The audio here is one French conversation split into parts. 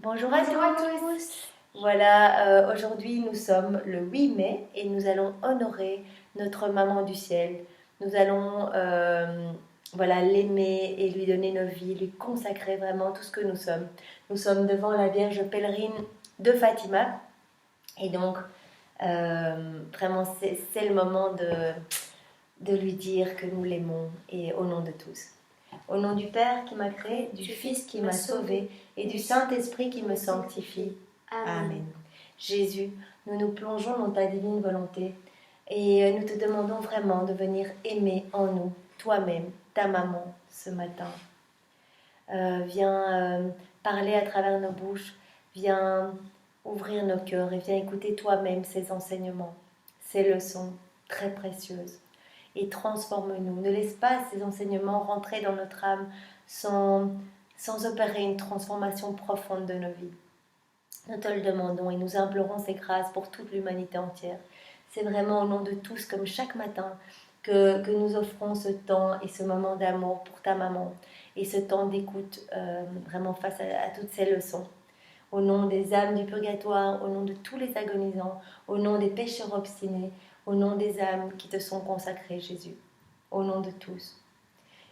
Bonjour Bonjour à à tous. tous. Voilà, aujourd'hui nous sommes le 8 mai et nous allons honorer notre maman du ciel. Nous allons voilà, l'aimer et lui donner nos vies, lui consacrer vraiment tout ce que nous sommes. Nous sommes devant la Vierge pèlerine de Fatima et donc vraiment c'est le moment de lui dire que nous l'aimons et au nom de tous. Au nom du Père qui m'a créé, du Fils qui m'a sauvé et du Saint-Esprit qui me sanctifie. Amen. Jésus, nous nous plongeons dans ta divine volonté et nous te demandons vraiment de venir aimer en nous, toi-même, ta maman, ce matin. Viens parler à travers nos bouches, viens ouvrir nos cœurs et viens écouter toi-même ces enseignements, ces leçons très précieuses. Et transforme-nous. Ne laisse pas ces enseignements rentrer dans notre âme sans opérer une transformation profonde de nos vies. Nous te le demandons et nous implorons ces grâces pour toute l'humanité entière. C'est vraiment au nom de tous, comme chaque matin, que nous offrons ce temps et ce moment d'amour pour ta maman et ce temps d'écoute vraiment face à toutes ces leçons. Au nom des âmes du purgatoire, au nom de tous les agonisants, au nom des pécheurs obstinés, au nom des âmes qui te sont consacrées, Jésus, au nom de tous.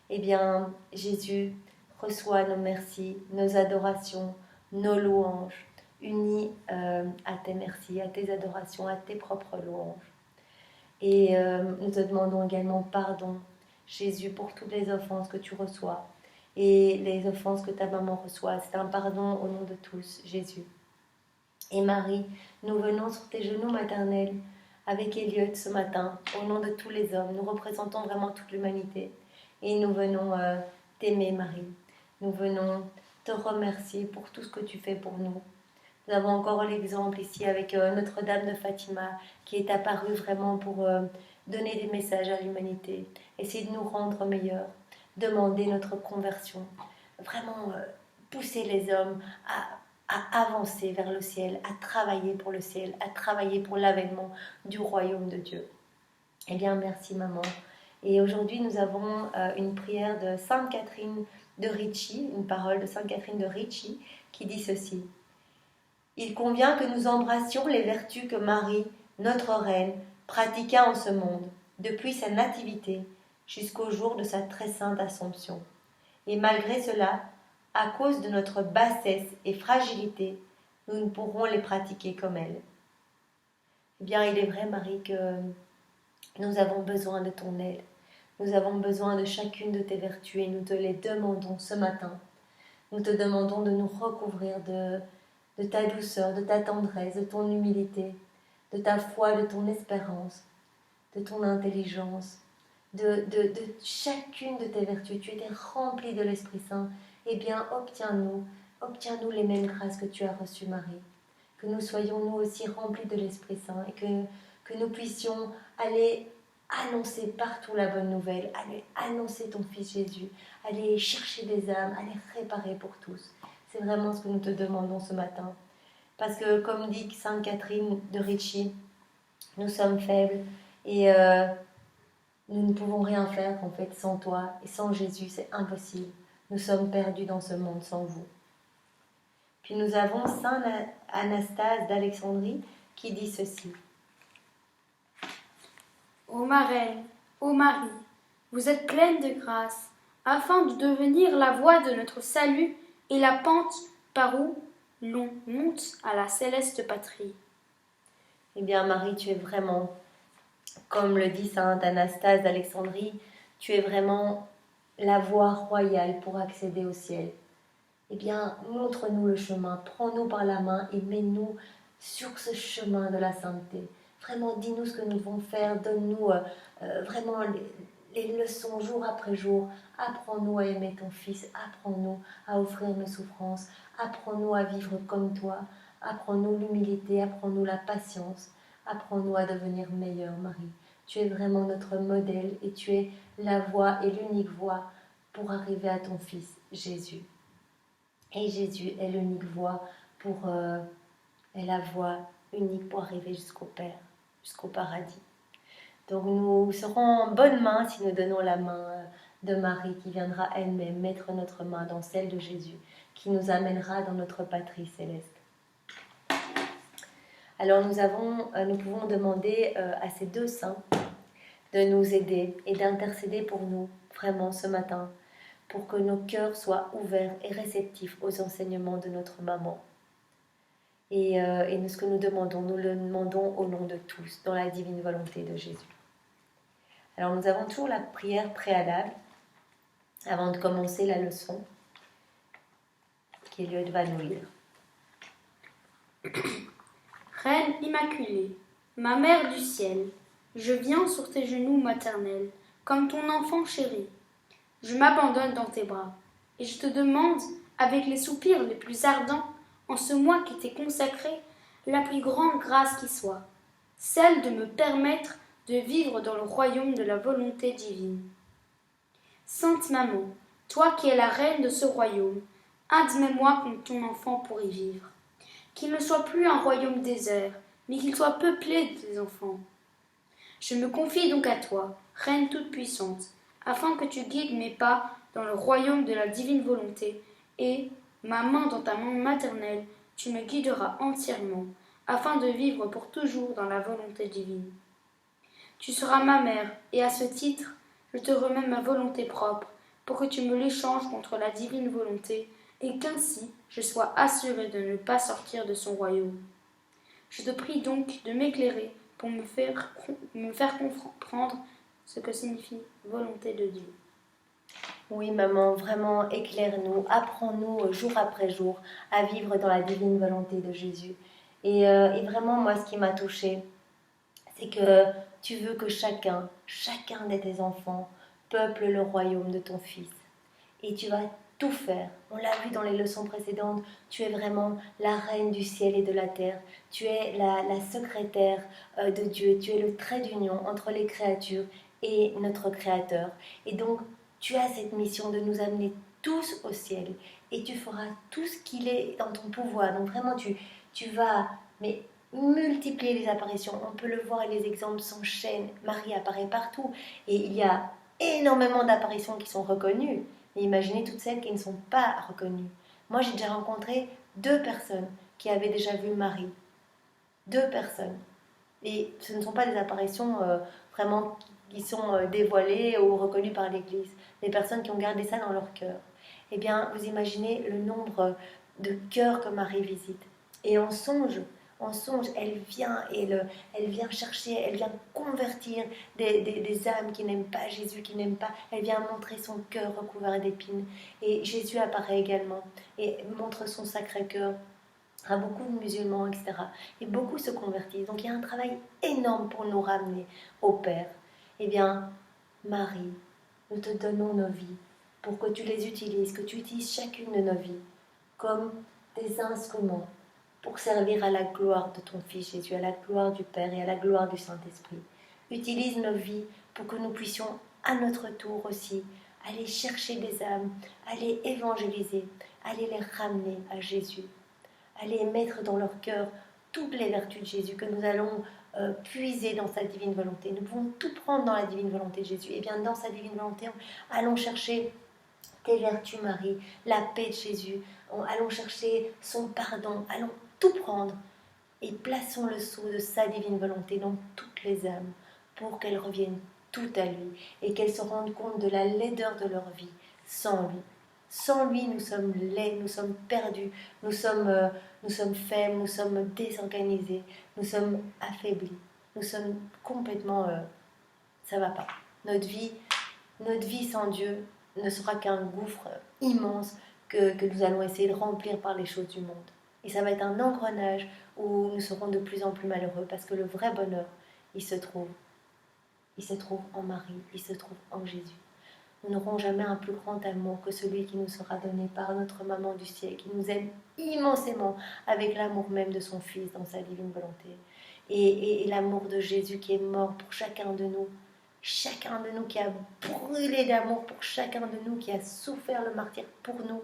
Eh bien, Jésus, reçois nos merci, nos adorations, nos louanges, unis à tes merci, à tes adorations, à tes propres louanges. Et nous te demandons également pardon, Jésus, pour toutes les offenses que tu reçois et les offenses que ta maman reçoit. C'est un pardon au nom de tous, Jésus. Et Marie, nous venons sur tes genoux maternels avec Elliot ce matin, au nom de tous les hommes. Nous représentons vraiment toute l'humanité. Et nous venons t'aimer, Marie. Nous venons te remercier pour tout ce que tu fais pour nous. Nous avons encore l'exemple ici avec Notre-Dame de Fatima qui est apparue vraiment pour donner des messages à l'humanité, essayer de nous rendre meilleurs, demander notre conversion, vraiment pousser les hommes à avancer vers le ciel, à travailler pour le ciel, à travailler pour l'avènement du royaume de Dieu. Eh bien, merci maman. Et aujourd'hui, nous avons une prière de Sainte Catherine de Ricci, une parole de Sainte Catherine de Ricci qui dit ceci. Il convient que nous embrassions les vertus que Marie, notre reine, pratiqua en ce monde, depuis sa nativité jusqu'au jour de sa très sainte Assomption. Et malgré cela, à cause de notre bassesse et fragilité, nous ne pourrons les pratiquer comme elle. Eh bien, il est vrai, Marie, que nous avons besoin de ton aide. Nous avons besoin de chacune de tes vertus et nous te les demandons ce matin. Nous te demandons de nous recouvrir de ta douceur, de ta tendresse, de ton humilité, de ta foi, de ton espérance, de ton intelligence, de chacune de tes vertus. Tu étais remplie de l'Esprit Saint. Eh bien, obtiens-nous les mêmes grâces que tu as reçues, Marie. Que nous soyons nous aussi remplis de l'Esprit Saint et que nous puissions aller annoncer partout la bonne nouvelle, aller annoncer ton Fils Jésus, aller chercher des âmes, aller réparer pour tous. C'est vraiment ce que nous te demandons ce matin. Parce que, comme dit Sainte Catherine de Ricci, nous sommes faibles et nous ne pouvons rien faire en fait sans toi et sans Jésus, c'est impossible. Nous sommes perdus dans ce monde sans vous. Puis nous avons Saint Anastase d'Alexandrie qui dit ceci. Ô ma reine, ô Marie, vous êtes pleine de grâce, afin de devenir la voie de notre salut et la pente par où l'on monte à la céleste patrie. Eh bien Marie, tu es vraiment, comme le dit Sainte Anastase d'Alexandrie, tu es vraiment la voie royale pour accéder au ciel. Eh bien, montre-nous le chemin, prends-nous par la main et mets-nous sur ce chemin de la sainteté. Vraiment, dis-nous ce que nous devons faire, donne-nous vraiment les leçons jour après jour. Apprends-nous à aimer ton Fils, apprends-nous à offrir nos souffrances, apprends-nous à vivre comme toi, apprends-nous l'humilité, apprends-nous la patience, apprends-nous à devenir meilleurs, Marie. Tu es vraiment notre modèle et tu es la voie et l'unique voie pour arriver à ton Fils, Jésus. Et Jésus est l'unique voie est la voie unique pour arriver jusqu'au Père, jusqu'au paradis. Donc nous serons en bonne main si nous donnons la main de Marie qui viendra elle-même mettre notre main dans celle de Jésus, qui nous amènera dans notre patrie céleste. Alors nous pouvons demander à ces deux saints de nous aider et d'intercéder pour nous, vraiment ce matin, pour que nos cœurs soient ouverts et réceptifs aux enseignements de notre maman. Et ce que nous le demandons au nom de tous, dans la divine volonté de Jésus. Alors nous avons toujours la prière préalable, avant de commencer la leçon, qu'Eliott va nous lire. Reine Immaculée, ma mère du ciel, je viens sur tes genoux maternels, comme ton enfant chéri. Je m'abandonne dans tes bras, et je te demande, avec les soupirs les plus ardents, en ce mois qui t'est consacré, la plus grande grâce qui soit, celle de me permettre de vivre dans le royaume de la volonté divine. Sainte Maman, toi qui es la reine de ce royaume, admets-moi comme ton enfant pour y vivre. Qu'il ne soit plus un royaume désert, mais qu'il soit peuplé de tes enfants. Je me confie donc à toi, Reine toute-puissante, afin que tu guides mes pas dans le royaume de la divine volonté, et, ma main dans ta main maternelle, tu me guideras entièrement, afin de vivre pour toujours dans la volonté divine. Tu seras ma mère, et à ce titre, je te remets ma volonté propre, pour que tu me l'échanges contre la divine volonté, et qu'ainsi je sois assurée de ne pas sortir de son royaume. Je te prie donc de m'éclairer pour me faire comprendre ce que signifie volonté de Dieu. Oui, maman, vraiment, éclaire-nous, apprends-nous jour après jour à vivre dans la divine volonté de Jésus. Et vraiment, moi, ce qui m'a touchée, c'est que tu veux que chacun de tes enfants peuple le royaume de ton Fils. Et tu vas tout faire. On l'a vu dans les leçons précédentes, tu es vraiment la reine du ciel et de la terre. Tu es la secrétaire de Dieu. Tu es le trait d'union entre les créatures et notre Créateur. Et donc, tu as cette mission de nous amener tous au ciel. Et tu feras tout ce qu'il est dans ton pouvoir. Donc vraiment, tu vas multiplier les apparitions. On peut le voir et les exemples s'enchaînent. Marie apparaît partout. Et il y a énormément d'apparitions qui sont reconnues. Et imaginez toutes celles qui ne sont pas reconnues. Moi, j'ai déjà rencontré 2 personnes qui avaient déjà vu Marie. 2 personnes. Et ce ne sont pas des apparitions vraiment qui sont dévoilées ou reconnues par l'Église. Des personnes qui ont gardé ça dans leur cœur. Eh bien, vous imaginez le nombre de cœurs que Marie visite. Et on songe, elle vient elle vient chercher, elle vient convertir des âmes qui n'aiment pas Jésus, qui n'aiment pas. Elle vient montrer son cœur recouvert d'épines. Et Jésus apparaît également et montre son sacré cœur à beaucoup de musulmans, etc. Et beaucoup se convertissent. Donc il y a un travail énorme pour nous ramener au Père. Eh bien, Marie, nous te donnons nos vies pour que tu les utilises, que tu utilises chacune de nos vies comme des instruments pour servir à la gloire de ton Fils Jésus, à la gloire du Père et à la gloire du Saint-Esprit. Utilise nos vies pour que nous puissions à notre tour aussi aller chercher des âmes, aller évangéliser, aller les ramener à Jésus, aller mettre dans leur cœur toutes les vertus de Jésus que nous allons puiser dans sa divine volonté. Nous pouvons tout prendre dans la divine volonté de Jésus. Et bien dans sa divine volonté, allons chercher tes vertus, Marie, la paix de Jésus. Allons chercher son pardon. Allons tout prendre et plaçons le sceau de sa divine volonté dans toutes les âmes pour qu'elles reviennent toutes à lui et qu'elles se rendent compte de la laideur de leur vie sans lui. Sans lui, nous sommes laids, nous sommes perdus, nous sommes faibles, nous sommes désorganisés, nous sommes affaiblis, nous sommes complètement... ça va pas. Notre vie sans Dieu ne sera qu'un gouffre immense que nous allons essayer de remplir par les choses du monde. Et ça va être un engrenage où nous serons de plus en plus malheureux parce que le vrai bonheur, il se trouve en Marie, il se trouve en Jésus. Nous n'aurons jamais un plus grand amour que celui qui nous sera donné par notre maman du ciel, qui nous aime immensément avec l'amour même de son Fils dans sa divine volonté. Et l'amour de Jésus qui est mort pour chacun de nous qui a brûlé d'amour pour chacun de nous, qui a souffert le martyre pour nous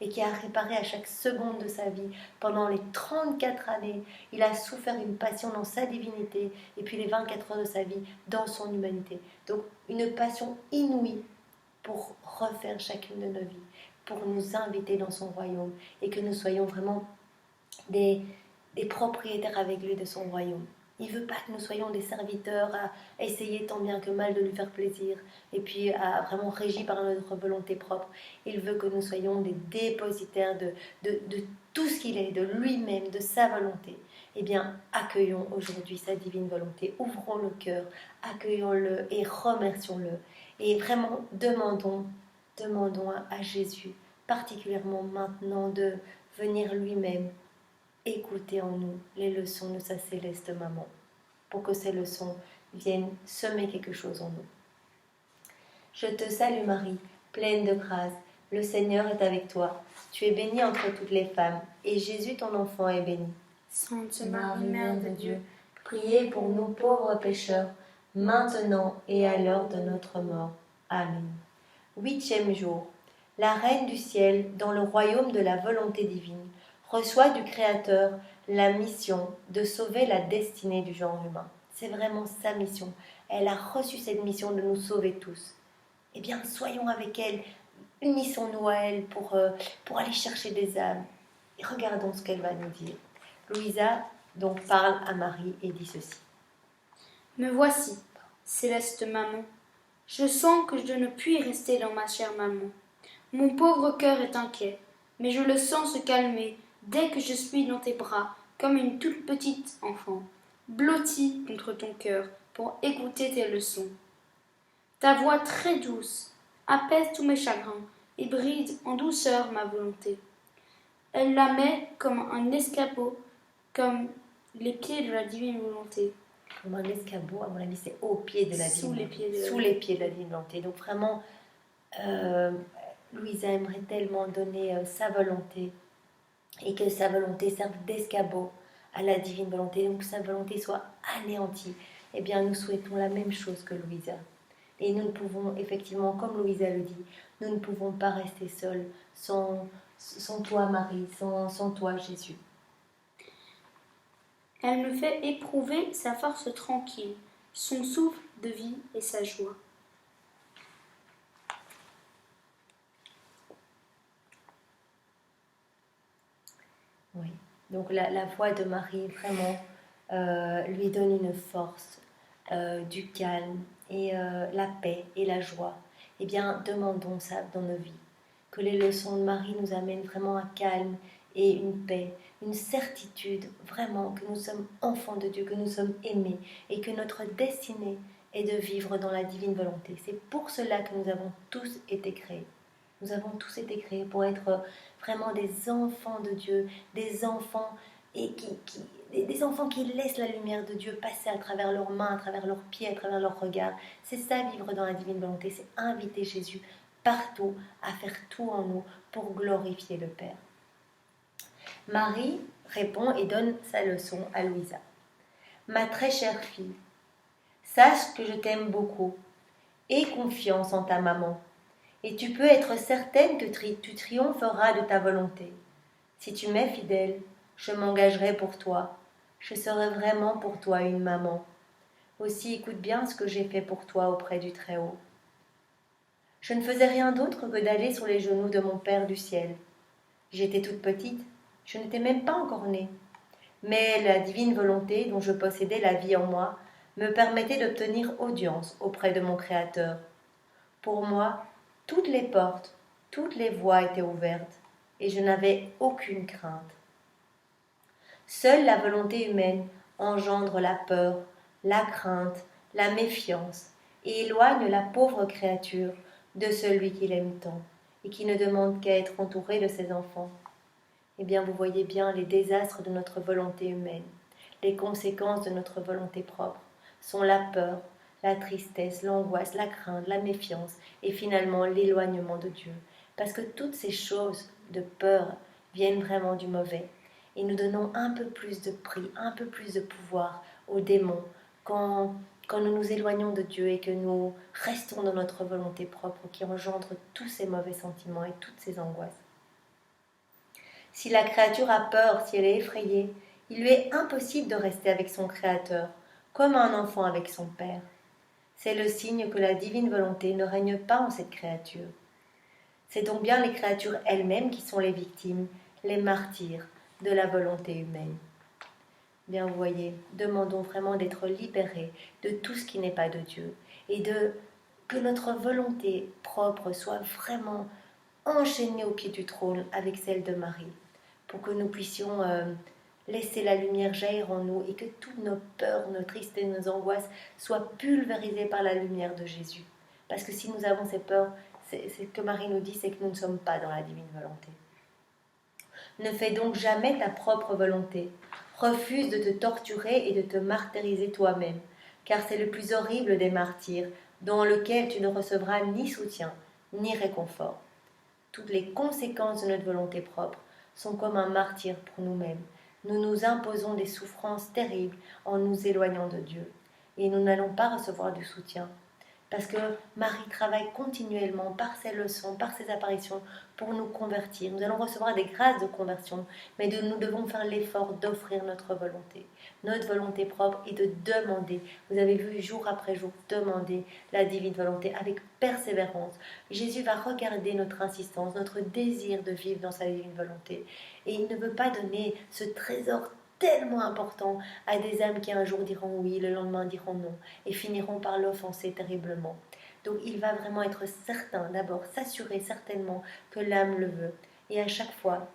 et qui a réparé à chaque seconde de sa vie. Pendant les 34 années, il a souffert une passion dans sa divinité et puis les 24 heures de sa vie dans son humanité. Donc une passion inouïe pour refaire chacune de nos vies, pour nous inviter dans son royaume et que nous soyons vraiment des propriétaires avec lui de son royaume. Il ne veut pas que nous soyons des serviteurs à essayer tant bien que mal de lui faire plaisir et puis à vraiment régir par notre volonté propre. Il veut que nous soyons des dépositaires de tout ce qu'il est, de lui-même, de sa volonté. Eh bien, accueillons aujourd'hui sa divine volonté, ouvrons le cœur, accueillons-le et remercions-le. Et vraiment, demandons à Jésus, particulièrement maintenant, de venir lui-même écouter en nous les leçons de sa céleste maman, pour que ces leçons viennent semer quelque chose en nous. Je te salue Marie, pleine de grâce, le Seigneur est avec toi. Tu es bénie entre toutes les femmes, et Jésus ton enfant est béni. Sainte Marie, Mère de Dieu, priez pour nous pauvres pécheurs, maintenant et à l'heure de notre mort. Amen. 8e jour. La Reine du ciel, dans le royaume de la volonté divine, reçoit du Créateur la mission de sauver la destinée du genre humain. C'est vraiment sa mission. Elle a reçu cette mission de nous sauver tous. Eh bien, soyons avec elle, unissons-nous à elle pour aller chercher des âmes. Et regardons ce qu'elle va nous dire. Louisa donc parle à Marie et dit ceci. Me voici, céleste maman. Je sens que je ne puis rester dans ma chère maman. Mon pauvre cœur est inquiet, mais je le sens se calmer dès que je suis dans tes bras, comme une toute petite enfant, blottie contre ton cœur pour écouter tes leçons. Ta voix très douce apaise tous mes chagrins et bride en douceur ma volonté. Elle la met comme un escabeau, comme les pieds de la divine volonté. Comme un escabeau, à mon avis, c'est au pied de la divine volonté. Sous les pieds de la divine volonté. Donc vraiment, Louisa aimerait tellement donner sa volonté et que sa volonté serve d'escabeau à la divine volonté, donc que sa volonté soit anéantie. Eh bien, nous souhaitons la même chose que Louisa. Et nous ne pouvons, effectivement, comme Louisa le dit, nous ne pouvons pas rester seuls sans toi, Marie, sans toi, Jésus. Elle me fait éprouver sa force tranquille, son souffle de vie et sa joie. Oui, donc la voix de Marie vraiment lui donne une force, du calme et la paix et la joie. Eh bien, demandons ça dans nos vies, que les leçons de Marie nous amènent vraiment un calme et une paix, une certitude vraiment que nous sommes enfants de Dieu, que nous sommes aimés et que notre destinée est de vivre dans la divine volonté. C'est pour cela que nous avons tous été créés. Nous avons tous été créés pour être vraiment des enfants de Dieu, des enfants des enfants qui laissent la lumière de Dieu passer à travers leurs mains, à travers leurs pieds, à travers leurs regards. C'est ça, vivre dans la divine volonté, c'est inviter Jésus partout à faire tout en nous pour glorifier le Père. Marie répond et donne sa leçon à Louisa. Ma très chère fille, sache que je t'aime beaucoup. Aie confiance en ta maman. Et tu peux être certaine que tu triompheras de ta volonté. Si tu m'es fidèle, je m'engagerai pour toi. Je serai vraiment pour toi une maman. Aussi écoute bien ce que j'ai fait pour toi auprès du Très-Haut. Je ne faisais rien d'autre que d'aller sur les genoux de mon Père du ciel. J'étais toute petite, je n'étais même pas encore née. Mais la divine volonté dont je possédais la vie en moi me permettait d'obtenir audience auprès de mon Créateur. Pour moi, toutes les portes, toutes les voies étaient ouvertes, et je n'avais aucune crainte. Seule la volonté humaine engendre la peur, la crainte, la méfiance, et éloigne la pauvre créature de celui qui l'aime tant, et qui ne demande qu'à être entouré de ses enfants. Eh bien, vous voyez bien les désastres de notre volonté humaine, les conséquences de notre volonté propre, sont la peur, la tristesse, l'angoisse, la crainte, la méfiance et finalement l'éloignement de Dieu. Parce que toutes ces choses de peur viennent vraiment du mauvais. Et nous donnons un peu plus de prix, un peu plus de pouvoir aux démons quand nous nous éloignons de Dieu et que nous restons dans notre volonté propre qui engendre tous ces mauvais sentiments et toutes ces angoisses. Si la créature a peur, si elle est effrayée, il lui est impossible de rester avec son Créateur, comme un enfant avec son Père. C'est le signe que la divine volonté ne règne pas en cette créature. C'est donc bien les créatures elles-mêmes qui sont les victimes, les martyrs de la volonté humaine. Bien, vous voyez, demandons vraiment d'être libérés de tout ce qui n'est pas de Dieu et que notre volonté propre soit vraiment enchaînée au pied du trône avec celle de Marie, pour que nous puissions laisser la lumière jaillir en nous et que toutes nos peurs, nos tristesses, nos angoisses soient pulvérisées par la lumière de Jésus. Parce que si nous avons ces peurs, c'est ce que Marie nous dit, c'est que nous ne sommes pas dans la divine volonté. Ne fais donc jamais ta propre volonté. Refuse de te torturer et de te martyriser toi-même, car c'est le plus horrible des martyrs, dans lequel tu ne recevras ni soutien, ni réconfort. Toutes les conséquences de notre volonté propre sont comme un martyr pour nous-mêmes. Nous nous imposons des souffrances terribles en nous éloignant de Dieu, et nous n'allons pas recevoir du soutien. Parce que Marie travaille continuellement par ses leçons, par ses apparitions, pour nous convertir. Nous allons recevoir des grâces de conversion, mais nous devons faire l'effort d'offrir notre volonté propre et de demander. Vous avez vu jour après jour, demander la divine volonté avec persévérance. Jésus va regarder notre insistance, notre désir de vivre dans sa divine volonté. Et il ne veut pas donner ce trésor tellement important à des âmes qui un jour diront oui, le lendemain diront non, et finiront par l'offenser terriblement. Donc il va vraiment être certain, d'abord s'assurer certainement que l'âme le veut, et à chaque fois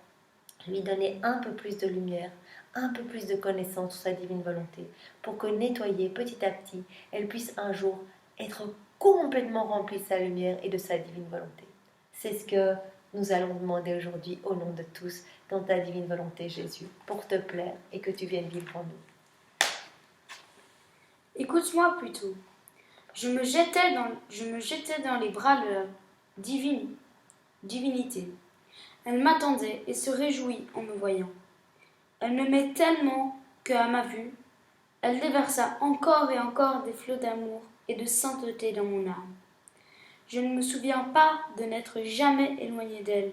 lui donner un peu plus de lumière, un peu plus de connaissance sur sa divine volonté, pour que nettoyée petit à petit, elle puisse un jour être complètement remplie de sa lumière et de sa divine volonté. C'est ce que nous allons demander aujourd'hui au nom de tous, dans ta divine volonté, Jésus, pour te plaire et que tu viennes vivre en nous. Écoute-moi plutôt. Je me jetais dans les bras de la divinité. Elle m'attendait et se réjouit en me voyant. Elle m'aimait tellement que, à ma vue, elle déversa encore et encore des flots d'amour et de sainteté dans mon âme. Je ne me souviens pas de n'être jamais éloigné d'elle,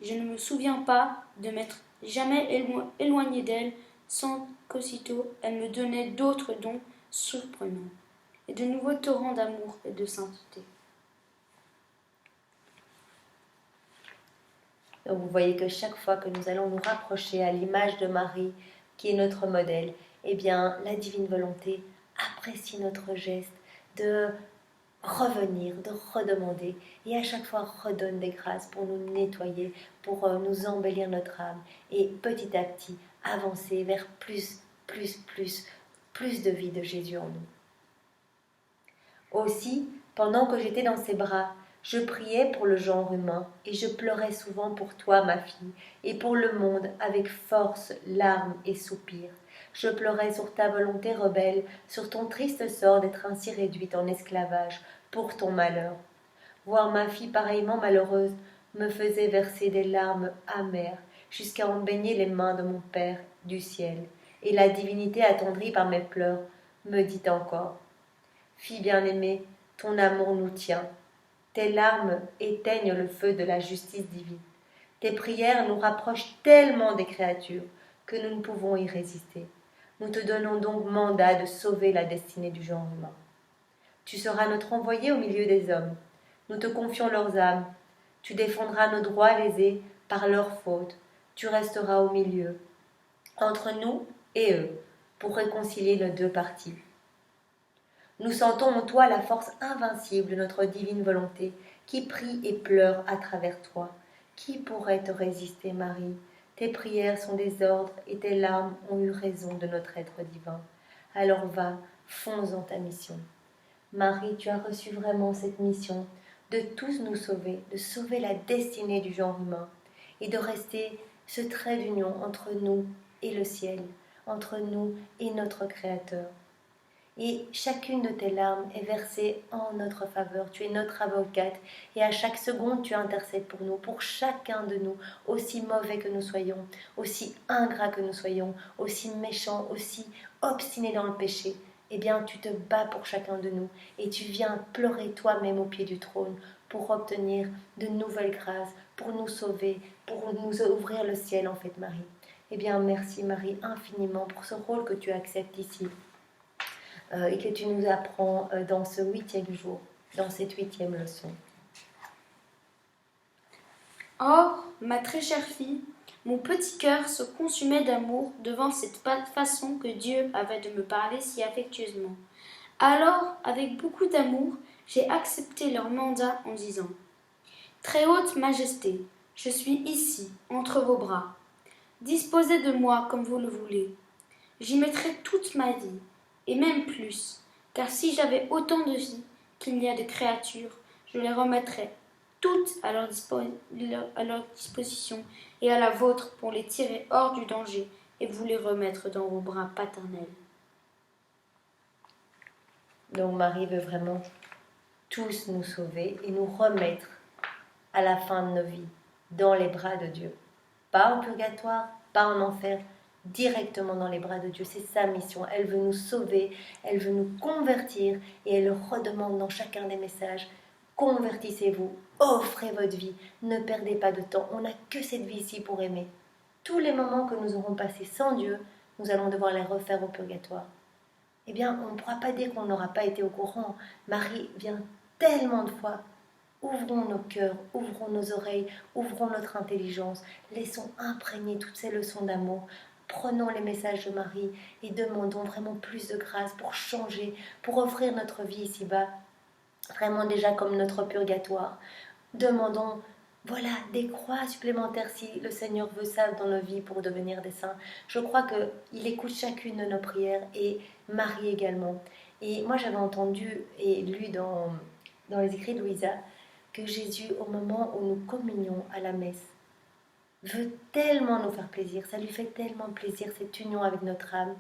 je ne me souviens pas de m'être jamais éloigné d'elle sans qu'aussitôt elle me donnait d'autres dons surprenants et de nouveaux torrents d'amour et de sainteté. Donc vous voyez que chaque fois que nous allons nous rapprocher à l'image de Marie, qui est notre modèle, eh bien la divine volonté apprécie notre geste de revenir, de redemander, et à chaque fois redonne des grâces pour nous nettoyer, pour nous embellir notre âme, et petit à petit avancer vers plus de vie de Jésus en nous. Aussi, pendant que j'étais dans ses bras, je priais pour le genre humain, et je pleurais souvent pour toi, ma fille, et pour le monde avec force, larmes et soupirs. Je pleurais sur ta volonté rebelle, sur ton triste sort d'être ainsi réduite en esclavage, pour ton malheur. Voir ma fille pareillement malheureuse me faisait verser des larmes amères, jusqu'à en baigner les mains de mon Père du ciel, et la divinité attendrie par mes pleurs me dit encore: Fille bien-aimée, ton amour nous tient. Tes larmes éteignent le feu de la justice divine. Tes prières nous rapprochent tellement des créatures que nous ne pouvons y résister. Nous te donnons donc mandat de sauver la destinée du genre humain. Tu seras notre envoyé au milieu des hommes. Nous te confions leurs âmes. Tu défendras nos droits lésés par leurs fautes. Tu resteras au milieu, entre nous et eux, pour réconcilier nos deux parties. Nous sentons en toi la force invincible de notre divine volonté, qui prie et pleure à travers toi. Qui pourrait te résister, Marie? Tes prières sont des ordres et tes larmes ont eu raison de notre être divin. Alors va, fonce dans ta mission. Marie, tu as reçu vraiment cette mission de tous nous sauver, de sauver la destinée du genre humain et de rester ce trait d'union entre nous et le ciel, entre nous et notre Créateur. Et chacune de tes larmes est versée en notre faveur. Tu es notre avocate et à chaque seconde tu intercèdes pour nous, pour chacun de nous, aussi mauvais que nous soyons, aussi ingrats que nous soyons, aussi méchants, aussi obstinés dans le péché. Eh bien, tu te bats pour chacun de nous et tu viens pleurer toi-même au pied du trône pour obtenir de nouvelles grâces, pour nous sauver, pour nous ouvrir le ciel en fait, Marie. Eh bien, merci Marie infiniment pour ce rôle que tu acceptes ici. Et que tu nous apprends dans ce 8e jour, dans cette 8e leçon. Or, ma très chère fille, mon petit cœur se consumait d'amour devant cette façon que Dieu avait de me parler si affectueusement. Alors, avec beaucoup d'amour, j'ai accepté leur mandat en disant: Très haute Majesté, je suis ici, entre vos bras. Disposez de moi comme vous le voulez. J'y mettrai toute ma vie, et même plus, car si j'avais autant de vie qu'il n'y a de créatures, je les remettrais toutes à leur disposition et à la vôtre pour les tirer hors du danger et vous les remettre dans vos bras paternels. Donc Marie veut vraiment tous nous sauver et nous remettre à la fin de nos vies dans les bras de Dieu. Pas au purgatoire, pas en enfer, directement dans les bras de Dieu. C'est sa mission. Elle veut nous sauver, elle veut nous convertir et elle le redemande dans chacun des messages. Convertissez-vous, offrez votre vie, ne perdez pas de temps. On n'a que cette vie ici pour aimer. Tous les moments que nous aurons passés sans Dieu, nous allons devoir les refaire au purgatoire. Eh bien, on ne pourra pas dire qu'on n'aura pas été au courant. Marie vient tellement de fois. Ouvrons nos cœurs, ouvrons nos oreilles, ouvrons notre intelligence, laissons imprégner toutes ces leçons d'amour, prenons les messages de Marie et demandons vraiment plus de grâce pour changer, pour offrir notre vie ici-bas, vraiment déjà comme notre purgatoire. Demandons, voilà, des croix supplémentaires si le Seigneur veut ça dans nos vies pour devenir des saints. Je crois qu'il écoute chacune de nos prières et Marie également. Et moi j'avais entendu et lu dans les écrits de Louisa que Jésus, au moment où nous communions à la messe, veut tellement nous faire plaisir, ça lui fait tellement plaisir cette union avec notre âme,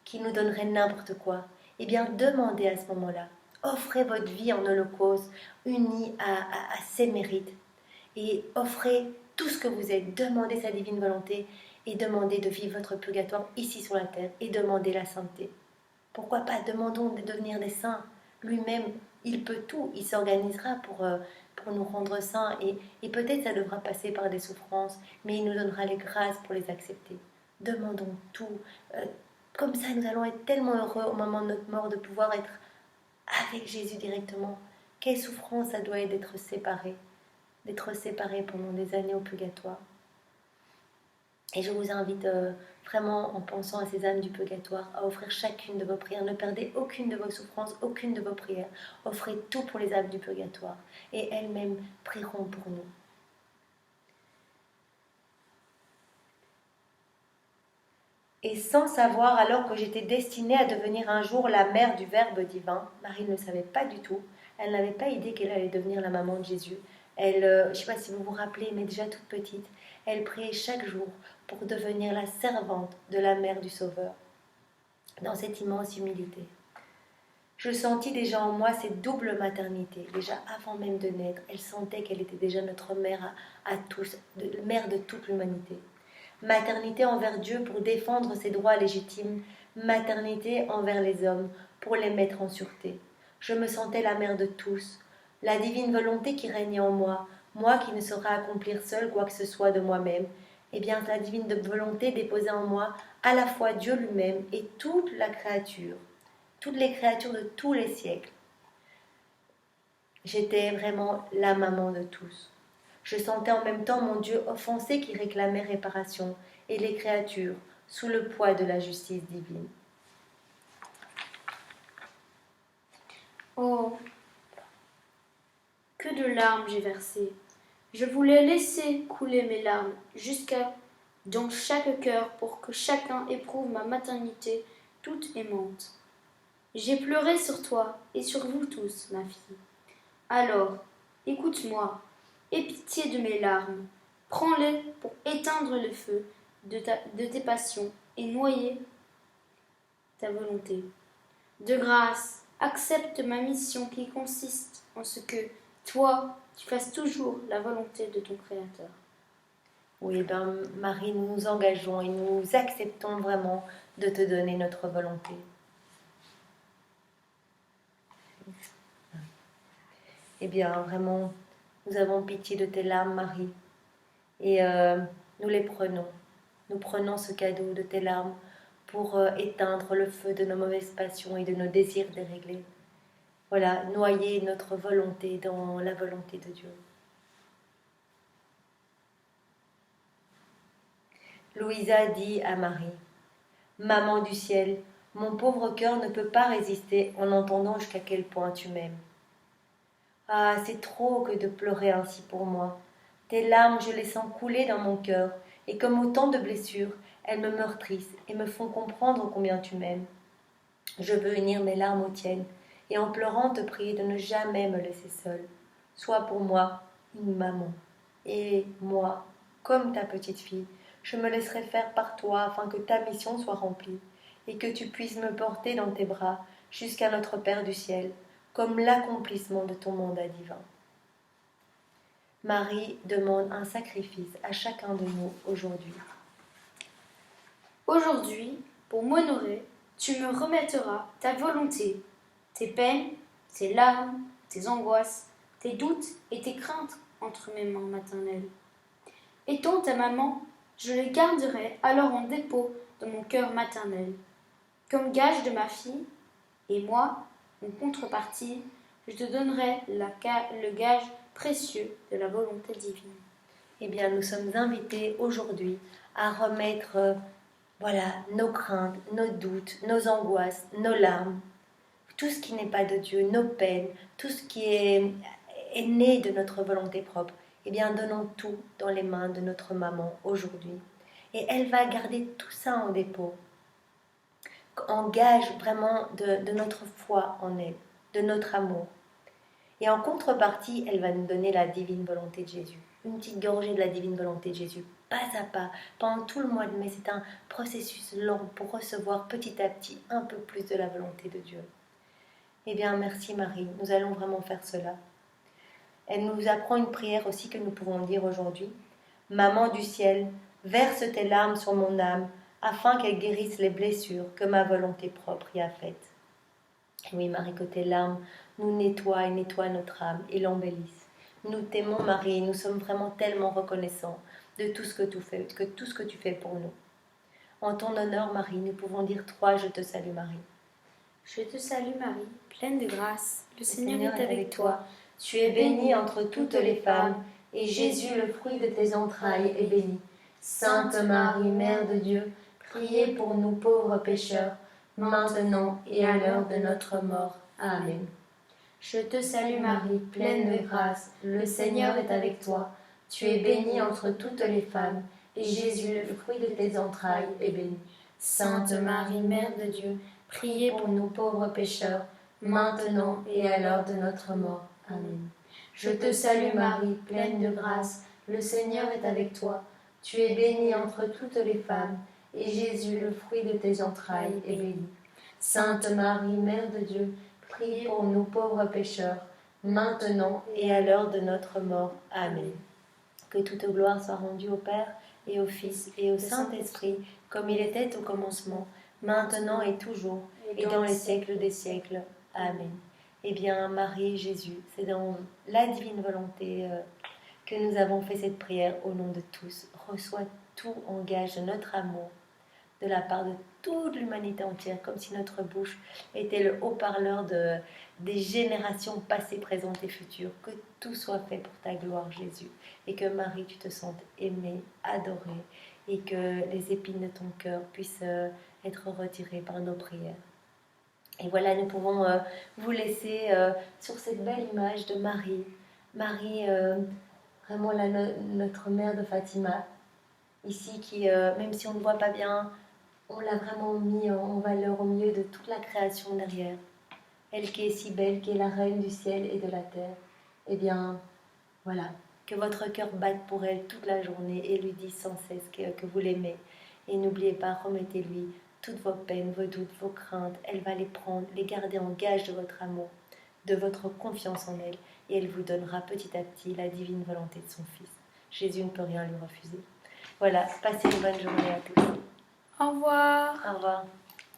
qu'il nous donnerait n'importe quoi. Eh bien, demandez à ce moment-là, offrez votre vie en holocauste, unie à ses mérites, et offrez tout ce que vous êtes, demandez sa divine volonté, et demandez de vivre votre purgatoire ici sur la terre, et demandez la sainteté. Pourquoi pas, demandons de devenir des saints. Lui-même, il peut tout, il s'organisera pour nous rendre saints et peut-être ça devra passer par des souffrances, mais il nous donnera les grâces pour les accepter. Demandons tout. Comme ça, nous allons être tellement heureux au moment de notre mort de pouvoir être avec Jésus directement. Quelle souffrance ça doit être d'être séparés pendant des années au purgatoire. Et je vous invite vraiment, en pensant à ces âmes du purgatoire, à offrir chacune de vos prières. Ne perdez aucune de vos souffrances, aucune de vos prières. Offrez tout pour les âmes du purgatoire. Et elles-mêmes prieront pour nous. Et sans savoir alors que j'étais destinée à devenir un jour la mère du Verbe divin, Marie ne le savait pas du tout. Elle n'avait pas idée qu'elle allait devenir la maman de Jésus. Elle, je ne sais pas si vous vous rappelez, mais déjà toute petite, elle priait chaque jour pour devenir la servante de la mère du Sauveur, dans cette immense humilité. Je sentis déjà en moi cette double maternité, déjà avant même de naître. Elle sentait qu'elle était déjà notre mère à tous, mère de toute l'humanité. Maternité envers Dieu pour défendre ses droits légitimes, maternité envers les hommes pour les mettre en sûreté. Je me sentais la mère de tous, la divine volonté qui régnait en moi, moi qui ne saurais accomplir seule quoi que ce soit de moi-même, eh bien la divine volonté déposait en moi à la fois Dieu lui-même et toute la créature, toutes les créatures de tous les siècles. J'étais vraiment la maman de tous. Je sentais en même temps mon Dieu offensé qui réclamait réparation et les créatures sous le poids de la justice divine. Oh, que de larmes j'ai versées. Je voulais laisser couler mes larmes jusqu'à dans chaque cœur pour que chacun éprouve ma maternité toute aimante. J'ai pleuré sur toi et sur vous tous, ma fille. Alors, écoute-moi, aie pitié de mes larmes, prends-les pour éteindre le feu de tes passions et noyer ta volonté. De grâce, accepte ma mission qui consiste en ce que toi, tu fasses toujours la volonté de ton Créateur. Oui, ben Marie, nous nous engageons et nous acceptons vraiment de te donner notre volonté. Eh bien, vraiment, nous avons pitié de tes larmes, Marie, et nous les prenons. Nous prenons ce cadeau de tes larmes pour éteindre le feu de nos mauvaises passions et de nos désirs déréglés. Voilà, noyer notre volonté dans la volonté de Dieu. Louisa dit à Marie, « Maman du ciel, mon pauvre cœur ne peut pas résister en entendant jusqu'à quel point tu m'aimes. Ah, c'est trop que de pleurer ainsi pour moi. Tes larmes, je les sens couler dans mon cœur, et comme autant de blessures, elles me meurtrissent et me font comprendre combien tu m'aimes. Je veux unir mes larmes aux tiennes, et en pleurant te prier de ne jamais me laisser seule. Sois pour moi une maman, et moi, comme ta petite fille, je me laisserai faire par toi afin que ta mission soit remplie, et que tu puisses me porter dans tes bras jusqu'à notre Père du ciel, comme l'accomplissement de ton mandat divin. » Marie demande un sacrifice à chacun de nous aujourd'hui. Aujourd'hui, pour m'honorer, tu me remettras ta volonté, tes peines, tes larmes, tes angoisses, tes doutes et tes craintes entre mes mains maternelles. Étant ta maman, je les garderai alors en dépôt dans mon cœur maternel, comme gage de ma fille, et moi, en contrepartie, je te donnerai le gage précieux de la volonté divine. Eh bien, nous sommes invités aujourd'hui à remettre nos craintes, nos doutes, nos angoisses, nos larmes, tout ce qui n'est pas de Dieu, nos peines, tout ce qui est né de notre volonté propre. Eh bien, donnons tout dans les mains de notre maman aujourd'hui. Et elle va garder tout ça en dépôt, en gage vraiment de notre foi en elle, de notre amour. Et en contrepartie, elle va nous donner la divine volonté de Jésus. Une petite gorgée de la divine volonté de Jésus, pas à pas, pendant tout le mois de mai. C'est un processus lent pour recevoir petit à petit un peu plus de la volonté de Dieu. Eh bien, merci Marie, nous allons vraiment faire cela. Elle nous apprend une prière aussi que nous pouvons dire aujourd'hui. Maman du ciel, verse tes larmes sur mon âme, afin qu'elle guérisse les blessures que ma volonté propre y a faites. Oui, Marie, que tes larmes nous nettoient et nettoient notre âme et l'embellissent. Nous t'aimons, Marie, et nous sommes vraiment tellement reconnaissants de tout ce que tu fais pour nous. En ton honneur, Marie, nous pouvons dire 3 Je te salue, Marie. Je te salue, Marie, pleine de grâce. Le Seigneur est avec toi. Tu es bénie entre toutes les femmes, et Jésus, le fruit de tes entrailles, est béni. Sainte Marie, Mère de Dieu, priez pour nous pauvres pécheurs, maintenant et à l'heure de notre mort. Amen. Je te salue, Marie, pleine de grâce. Le Seigneur est avec toi. Tu es bénie entre toutes les femmes, et Jésus, le fruit de tes entrailles, est béni. Sainte Marie, Mère de Dieu, priez pour nous pauvres pécheurs, maintenant et à l'heure de notre mort. Amen. Je te salue, Marie, pleine de grâce. Le Seigneur est avec toi. Tu es bénie entre toutes les femmes, et Jésus, le fruit de tes entrailles, est béni. Sainte Marie, Mère de Dieu, priez pour nous pauvres pécheurs, maintenant Et à l'heure de notre mort. Amen. Que toute gloire soit rendue au Père et au Fils et au Saint-Esprit, comme il était au commencement, maintenant et toujours, et dans les siècles des siècles. Amen. Eh bien, Marie, Jésus, c'est dans la divine volonté que nous avons fait cette prière au nom de tous. Reçois tout en gage de notre amour, de la part de toute l'humanité entière, comme si notre bouche était le haut-parleur des générations passées, présentes et futures. Que tout soit fait pour ta gloire, Jésus, et que Marie, tu te sentes aimée, adorée, et que les épines de ton cœur puissent être retirées par nos prières. Et voilà, nous pouvons vous laisser sur cette belle image de Marie. Marie, vraiment notre mère de Fatima, ici, qui, même si on ne voit pas bien, on l'a vraiment mis en valeur au milieu de toute la création derrière. Elle qui est si belle, qui est la reine du ciel et de la terre. Eh bien, voilà, que votre cœur batte pour elle toute la journée et lui dise sans cesse que vous l'aimez. Et n'oubliez pas, remettez-lui toutes vos peines, vos doutes, vos craintes. Elle va les prendre, les garder en gage de votre amour, de votre confiance en elle. Et elle vous donnera petit à petit la divine volonté de son Fils. Jésus ne peut rien lui refuser. Voilà, passez une bonne journée à tous. Au revoir. Au revoir.